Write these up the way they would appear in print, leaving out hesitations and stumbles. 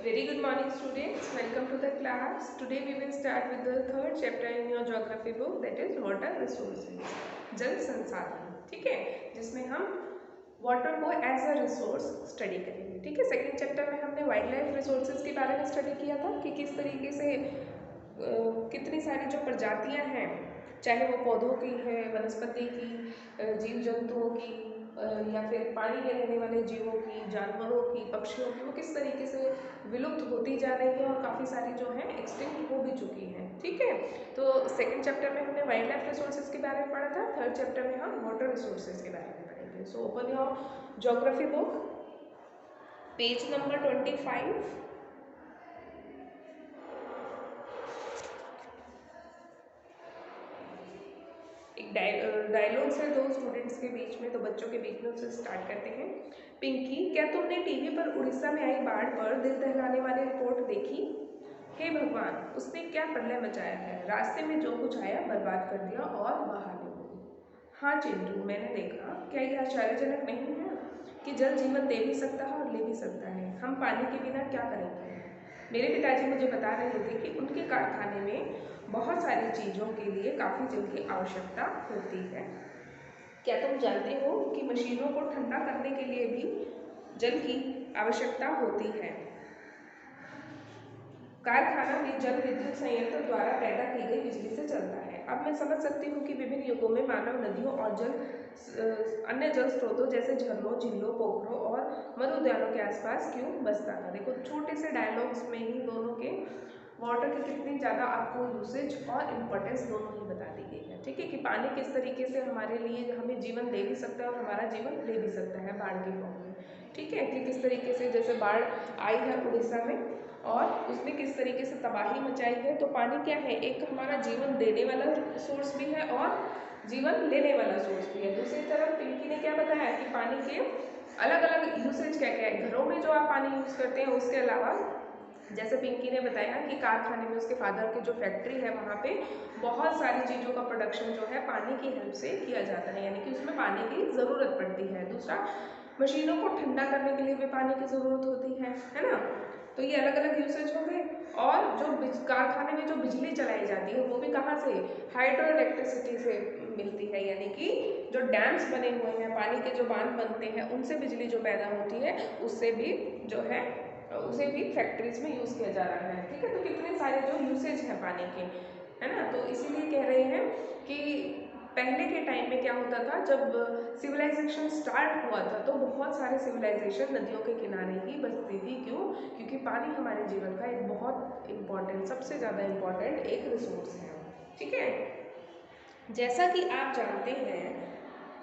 Very good morning students, welcome to the class. Today we will start with the third chapter in your geography book, that is water resources, जल संसाधन. ठीक है, जिसमें हम water को as a resource study करेंगे. ठीक है, सेकेंड चैप्टर में हमने वाइल्ड लाइफ रिसोर्सेज के बारे में स्टडी किया था कि किस तरीके से कितनी सारी जो प्रजातियां हैं, चाहे वो पौधों की है, वनस्पति की, जीव जंतुओं की, या फिर पानी में रहने वाले जीवों की, जानवरों की, पक्षियों की, वो किस तरीके से विलुप्त होती जा रही है और काफ़ी सारी जो है एक्सटिंक्ट हो भी चुकी हैं. ठीक है, तो सेकंड चैप्टर में हमने वाइल्ड लाइफ रिसोर्सेज के बारे में पढ़ा था. थर्ड चैप्टर में हम वाटर रिसोर्सेज के बारे में पढ़ेंगे. So open your geography book, page number 25. एक डायलॉग्स है दो स्टूडेंट्स के बीच में, तो बच्चों के बीच में उससे स्टार्ट करते हैं. पिंकी, क्या तुमने टीवी पर उड़ीसा में आई बाढ़ पर दिल दहलाने वाली रिपोर्ट देखी? हे भगवान, उसने क्या प्रलय मचाया है. रास्ते में जो कुछ आया बर्बाद कर दिया और बहाली हो गई. हाँ चिंटू, मैंने देखा. क्या यह आश्चर्यजनक नहीं है कि जल जीवन दे भी सकता है और ले भी सकता है. हम पानी के बिना क्या करेंगे. मेरे पिताजी मुझे बता रहे थे कि उनके कारखाने में बहुत सारी चीज़ों के लिए काफ़ी जल की आवश्यकता होती है. क्या तुम जानते हो कि मशीनों को ठंडा करने के लिए भी जल की आवश्यकता होती है. कारखाना भी जल विद्युत संयंत्र द्वारा पैदा की गई बिजली से चलता है. अब मैं समझ सकती हूँ कि विभिन्न युगों में मानव नदियों और अन्य जल स्रोतों जैसे झरनों, झीलों, पोखरों और मरुद्यानों के आसपास क्यों बसता था. देखो, छोटे से डायलॉग्स में ही दोनों के वाटर की कितनी ज़्यादा आपको यूसेज और इम्पोर्टेंस दोनों ही बता दी गई है. ठीक है, कि पानी किस तरीके से हमारे लिए हमें जीवन दे भी सकता है और हमारा जीवन ले भी सकता है बाढ़ के फॉर्म में. ठीक है, कि किस तरीके से जैसे बाढ़ आई है उड़ीसा में और उसने किस तरीके से तबाही मचाई है. तो पानी क्या है, एक हमारा जीवन देने वाला सोर्स भी है और जीवन लेने वाला सोर्स भी है. दूसरी तरफ पिंकी ने क्या बताया कि पानी के अलग अलग यूसेज क्या क्या है. घरों में जो आप पानी यूज़ करते हैं उसके अलावा जैसे पिंकी ने बताया कि कारखाने में उसके फादर की जो फैक्ट्री है वहाँ पे बहुत सारी चीज़ों का प्रोडक्शन जो है पानी की हेल्प से किया जाता है, यानी कि उसमें पानी की ज़रूरत पड़ती है. दूसरा, मशीनों को ठंडा करने के लिए भी पानी की ज़रूरत होती है ना. तो ये अलग अलग यूसेज हो गए. और जो कारखाने में जो बिजली चलाई जाती है वो भी कहाँ से, हाइड्रो इलेक्ट्रिसिटी से मिलती है, यानी कि जो डैम्स बने हुए हैं, पानी के जो बांध बनते हैं, उनसे बिजली जो पैदा होती है उससे भी जो है उसे भी फैक्ट्रीज में यूज़ किया जा रहा है. ठीक है, तो कितने सारे जो यूसेज हैं पानी के, है ना. तो इसीलिए कह रहे हैं कि पहले के टाइम में क्या होता था, जब सिविलाइजेशन स्टार्ट हुआ था तो बहुत सारे सिविलाइजेशन नदियों के किनारे ही बसती थी. क्यों? क्योंकि पानी हमारे जीवन का एक बहुत इम्पॉर्टेंट, सबसे ज़्यादा इम्पॉर्टेंट एक रिसोर्स है. ठीक है, जैसा कि आप जानते हैं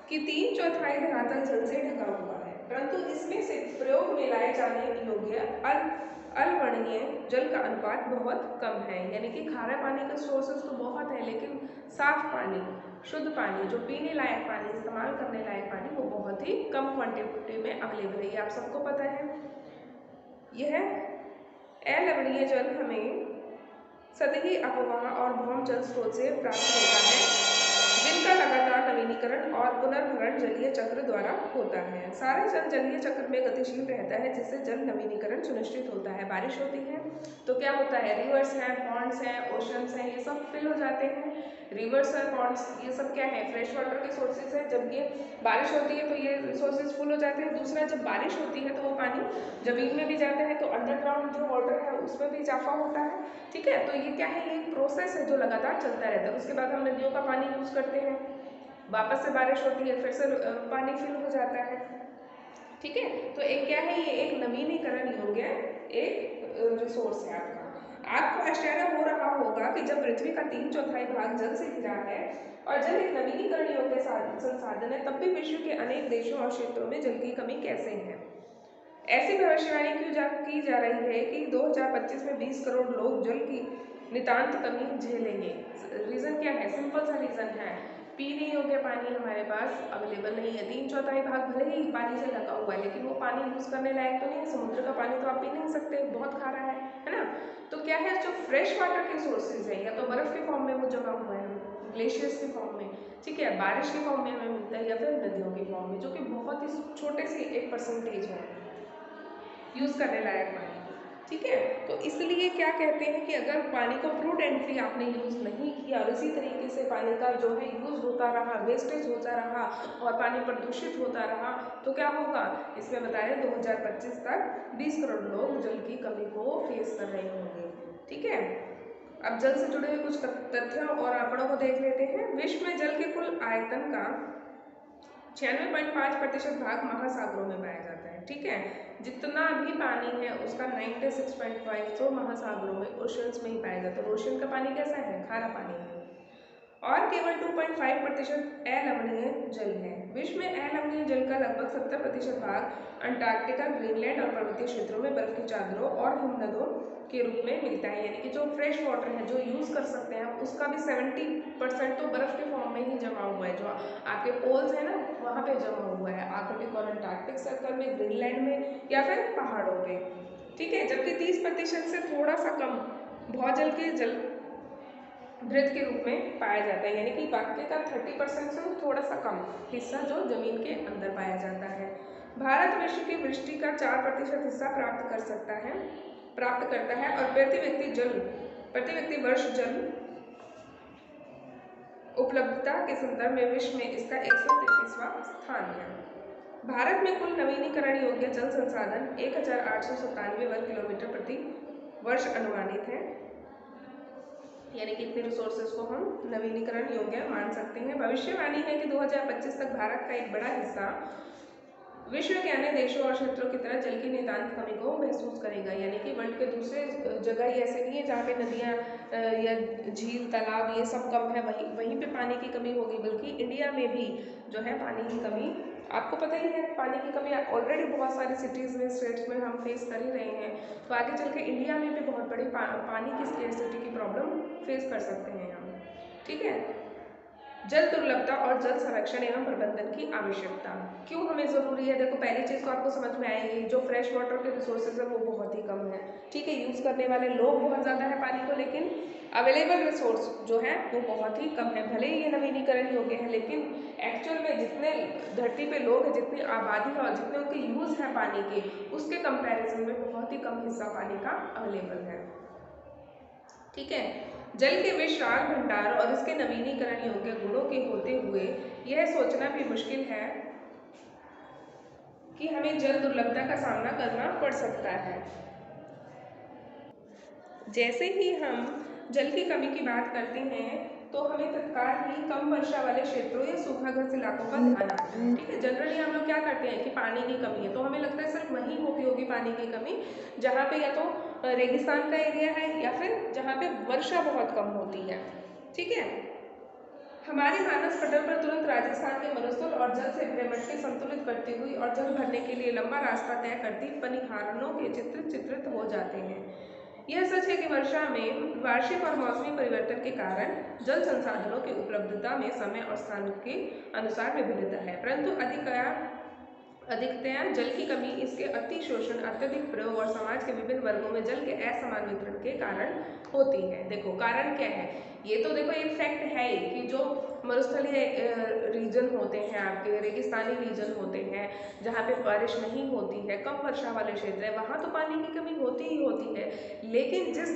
कि 3/4 धरातल जल से ढका हुआ है, परंतु इसमें से प्रयोग में लाए जाने योग्य अल्वणीय जल का अनुपात बहुत कम है. यानी कि खारा पानी का सोर्सेस तो बहुत है, लेकिन साफ पानी, शुद्ध पानी, जो पीने लायक पानी, इस्तेमाल करने लायक पानी, वो बहुत ही कम क्वांटिटी में अवेलेबल है. ये आप सबको पता है. यह अलवणीय जल हमें सतही अपवाह और भौम जल स्रोत से प्राप्त होता है, जिनका लगातार नवीनीकरण और पुनर्भरण जलीय चक्र द्वारा होता है. सारा जल जलीय चक्र में गतिशील रहता है, जिससे जल नवीनीकरण सुनिश्चित होता है. बारिश होती है तो क्या होता है, रिवर्स हैं, पॉन्ड्स हैं, ओशंस हैं, ये सब फिल हो जाते हैं. रिवर्स और पॉन्ड्स ये सब क्या है, फ्रेश वाटर के सोर्सेज है. जब ये बारिश होती है तो ये रिसोर्सेज फुल हो जाते हैं. दूसरा, जब बारिश होती है तो वो पानी जमीन में भी जाता है, तो अंडरग्राउंड जो वाटर है उसमें भी इजाफा होता है. ठीक है, तो ये क्या है, ये एक प्रोसेस है जो लगातार चलता रहता है. उसके बाद हम नदियों का पानी यूज़ करते हैं, वापस से बारिश होती है, फिर से पानी फिल हो जाता है. ठीक है, तो एक क्या है, ये एक नवीनीकरण योग्य एक रिसोर्स है आपका. आपको आश्चर्य हो रहा होगा कि जब पृथ्वी का 3/4 भाग जल से घिरा है और जल एक नवीनीकरण योग्य संसाधन है, तब भी विश्व के अनेक देशों और क्षेत्रों में जल की कमी कैसे है. ऐसी भविष्यवाणी क्यों की जा रही है कि 2025 में 20 करोड़ लोग जल की नितांत कमी झेलेंगे. रीज़न क्या है, सिंपल सा रीज़न है, पीने योग्य पानी हमारे पास अवेलेबल नहीं है. 3/4 भाग भले ही पानी से ढका हुआ है, लेकिन वो पानी यूज़ करने लायक तो नहीं है. समुद्र का पानी तो आप पी नहीं सकते, बहुत खारा है ना. तो क्या है, जो फ्रेश वाटर के सोर्सेज है, या तो बर्फ़ के फॉर्म में वो जमा हुआ है, ग्लेशियर्स के फॉर्म में, ठीक है, बारिश के फॉर्म में हमें मिलता है, या फिर नदियों के फॉर्म में, जो कि बहुत ही छोटे से एक परसेंटेज है यूज़ करने लायक पानी. ठीक है। तो इसलिए क्या कहते हैं कि अगर पानी को प्रूडेंटली आपने यूज़ नहीं किया और इसी तरीके से पानी का जो है यूज़ होता रहा, वेस्टेज होता रहा और पानी प्रदूषित होता रहा, तो क्या होगा, इसमें बताया 2025 तक 20 करोड़ लोग जल की कमी को फेस कर रहे होंगे। ठीक है। अब जल से जुड़े हुए कुछ तथ्यों और आंकड़ों को देख लेते हैं। विश्व में जल के कुल आयतन का 96.5% भाग महासागरों में पाया जाता है। ठीक है। जितना भी पानी है उसका 96.5 तो महासागरों में, ओशंस में ही पाया जाता है। ओशन का पानी कैसा है, खारा पानी है। और केवल 2.5% अलवणीय जल है। विश्व में अलवणीय जल का लगभग 70% भाग अंटार्कटिका, ग्रीनलैंड और पर्वतीय क्षेत्रों में बर्फ की चादरों और हिमनदों के रूप में मिलता है। यानी कि जो फ्रेश वाटर है जो यूज़ कर सकते हैं उसका भी 70% तो बर्फ के फॉर्म में ही जमा हुआ है। जो आपके पोल्स है ना वहाँ पे जमा हुआ है, आर्कटिक और अंटार्कटिक सर्कल में, ग्रीनलैंड में या फिर पहाड़ों पे। ठीक है। जबकि 30% से थोड़ा सा कम भूजल के जल वृत्त के रूप में पाया जाता है। यानी कि बाकी का 30% से थोड़ा सा कम हिस्सा जो जमीन के अंदर पाया जाता है। भारत विश्व की वृष्टि का 4% हिस्सा प्राप्त करता है और प्रति व्यक्ति वर्ष जल उपलब्धता के संदर्भ में विश्व में इसका 133वां स्थान है। भारत में कुल नवीनीकरण योग्य जल संसाधन 1897 वर्ग किलोमीटर प्रति वर्ष अनुमानित है। यानी कि इतने रिसोर्सेज को हम नवीनीकरण योग्य मान सकते हैं। भविष्यवाणी है कि 2025 तक भारत का एक बड़ा हिस्सा विश्व के अन्य देशों और क्षेत्रों की तरह जल की नितांत कमी को महसूस करेगा। यानी कि वर्ल्ड के दूसरे जगह ऐसे नहीं है जहाँ पे नदियाँ या झील, तालाब ये सब कम है, वहीं पे पानी की कमी होगी, बल्कि इंडिया में भी जो है पानी की कमी, आपको पता ही है पानी की कमी ऑलरेडी बहुत सारी सिटीज़ में, स्टेट्स में हम फेस कर ही रहे हैं। तो आगे चल के इंडिया में भी बहुत बड़ी पानी की स्केर्सिटी की प्रॉब्लम फेस कर सकते हैं हम। ठीक है। जल दुर्लभता और जल संरक्षण एवं प्रबंधन की आवश्यकता क्यों हमें ज़रूरी है। देखो पहली चीज़ तो आपको समझ में आएगी, जो फ्रेश वाटर के रिसोर्सेज है वो बहुत ही कम है। ठीक है। यूज़ करने वाले लोग बहुत ज़्यादा है पानी को, लेकिन अवेलेबल रिसोर्स जो है वो बहुत ही कम है। भले ही ये नवीनीकरण योग्य है, लेकिन एक्चुअल में जितने धरती पे लोग हैं, जितनी आबादी है और जितने उनके यूज़ हैं पानी के, उसके कंपैरिजन में बहुत ही कम हिस्सा पानी का अवेलेबल है। ठीक है। जल के विशाल भंडार और इसके नवीनीकरण योग्य गुणों के होते हुए यह सोचना भी मुश्किल है कि हमें जल दुर्लभता का सामना करना पड़ सकता है। जैसे ही हम जल की कमी की बात करते हैं तो हमें तत्काल ही कम वर्षा वाले क्षेत्रों या सूखाग्रस्त इलाकों का ध्यान आता है। ठीक है। जनरली हम लोग क्या करते हैं कि पानी की कमी है तो हमें लगता है सिर्फ वहीं होती होगी पानी की कमी जहाँ पे या तो रेगिस्तान का एरिया है या फिर जहाँ पे वर्षा बहुत कम होती है। ठीक है। हमारे मानस पटल पर तुरंत राजस्थान के मरुस्थल और जल से भरे मटके संतुलित करती हुई और जल भरने के लिए लंबा रास्ता तय करती पनिहारनों के चित्रित हो जाते हैं। यह सच है कि वर्षा में वार्षिक और मौसमी परिवर्तन के कारण जल संसाधनों की उपलब्धता में समय और स्थान के अनुसार विभिन्नता है, परंतु अधिकतया जल की कमी, इसके अति शोषण, अत्यधिक प्रयोग और समाज के विभिन्न वर्गों में जल के असमान वितरण के कारण होती है। देखो कारण क्या है, ये तो देखो एक फैक्ट है ही कि जो मरुस्थलीय रीजन होते हैं, आपके रेगिस्तानी रीजन होते हैं, जहाँ पे बारिश नहीं होती है, कम वर्षा वाले क्षेत्र है, वहाँ तो पानी की कमी होती ही होती है। लेकिन जिस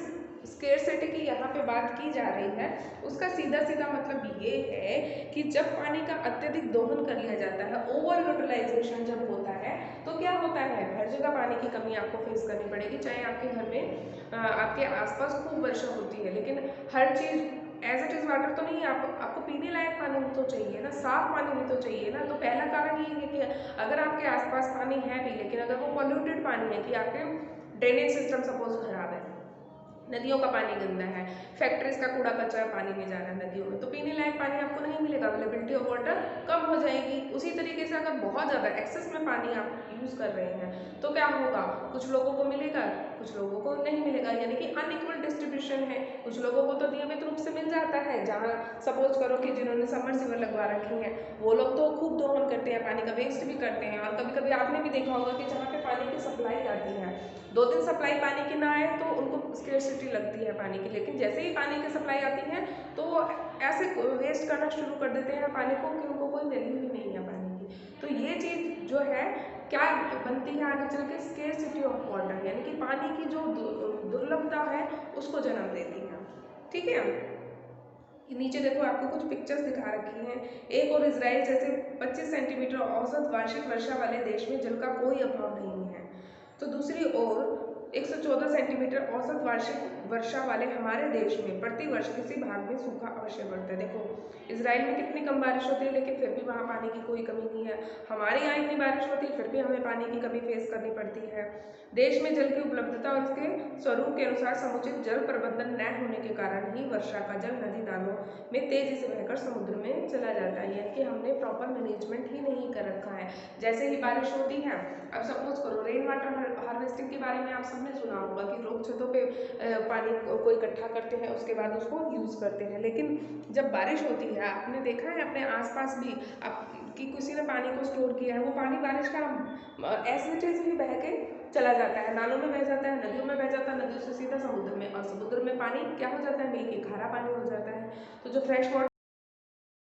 स्केर्सिटी की यहाँ पे बात की जा रही है उसका सीधा सीधा मतलब ये है कि जब पानी का अत्यधिक दोहन कर लिया जाता है, ओवर यूटिलाइजेशन जब होता है, तो क्या होता है, हर जगह पानी की कमी आपको फेस करनी पड़ेगी। चाहे आपके घर में आपके आसपास खूब वर्षा होती है, लेकिन हर चीज़ एज इट इज़ वाटर तो नहीं, आपको पीने लायक पानी भी तो चाहिए ना, साफ पानी भी तो चाहिए ना। तो पहला कारण ये है कि अगर आपके आसपास पानी है भी, लेकिन अगर वो पॉल्यूटेड पानी है कि आपके ड्रेनेज सिस्टम सपोज खराब है, नदियों का पानी गंदा है, फैक्ट्रीज का कूड़ा कचरा पानी में जा रहा है नदियों में, तो पीने लायक पानी आपको नहीं मिलेगा, अवेलेबिलिटी ऑफ वाटर कम हो जाएगी। उसी तरीके से अगर बहुत ज़्यादा एक्सेस में पानी आप यूज़ कर रहे हैं तो क्या होगा, कुछ लोगों को मिलेगा, कुछ लोगों को नहीं मिलेगा, यानी कि अनइक्वल डिस्ट्रीब्यूशन है। कुछ लोगों को तो नियमित रूप से मिल जाता है, जहाँ सपोज करो कि जिन्होंने सबमर्सिबल लगवा रखे हैं वो लोग तो खूब दोहन करते हैं, पानी का वेस्ट भी करते हैं। और कभी कभी आपने भी देखा होगा कि जहाँ पे पानी की सप्लाई आती है, 2 दिन सप्लाई पानी की ना आए तो उनको स्केर्सिटी लगती है पानी की, लेकिन जैसे ही पानी की सप्लाई आती है तो वो ऐसे वेस्ट करना शुरू कर देते हैं पानी को कि उनको कोई वैल्यू ही नहीं है पानी की। तो ये चीज़ जो है क्या बनती है आगे चल के, स्केर्सिटी ऑफ वाटर, यानी कि पानी की जो दुर्लभता है उसको जन्म देती है। ठीक है, नीचे देखो आपको कुछ पिक्चर्स दिखा रखी हैं। एक और इजराइल जैसे 25 सेंटीमीटर औसत वार्षिक वर्षा वाले देश में जल का कोई अभाव नहीं है, तो दूसरी ओर 114 सेंटीमीटर औसत वार्षिक वर्षा वाले हमारे देश में प्रतिवर्ष किसी भाग में सूखा अवश्य पड़ता है। देखो इजराइल में कितनी कम बारिश होती है लेकिन फिर भी वहाँ पानी की कोई कमी नहीं है, हमारे यहाँ इतनी बारिश होती है फिर भी हमें पानी की कमी फेस करनी पड़ती है। देश में जल की उपलब्धता और उसके स्वरूप के अनुसार समुचित जल प्रबंधन न होने के कारण ही वर्षा का जल नदी नालों में तेजी से बहकर समुद्र में चला जाता है, यानी कि हमने प्रॉपर मैनेजमेंट ही नहीं कर रखा है। जैसे ही बारिश होती है, अब सपोज करो रेन वाटर हार्वेस्टिंग के बारे में आप सबने सुना होगा कि लोग छतों पे पानी को इकट्ठा करते हैं, उसके बाद उसको यूज़ करते हैं, लेकिन जब बारिश होती है आपने देखा है अपने आसपास भी आप कि किसी ने पानी को स्टोर किया है, वो पानी बारिश का ऐसे ही बह के चला जाता है, नालों में बह जाता है, नदियों में बह जाता है, नदियों से सीधा समुद्र में, और समुद्र में पानी क्या हो जाता है, मिलके खारा पानी हो जाता है। तो जो फ्रेश वाटर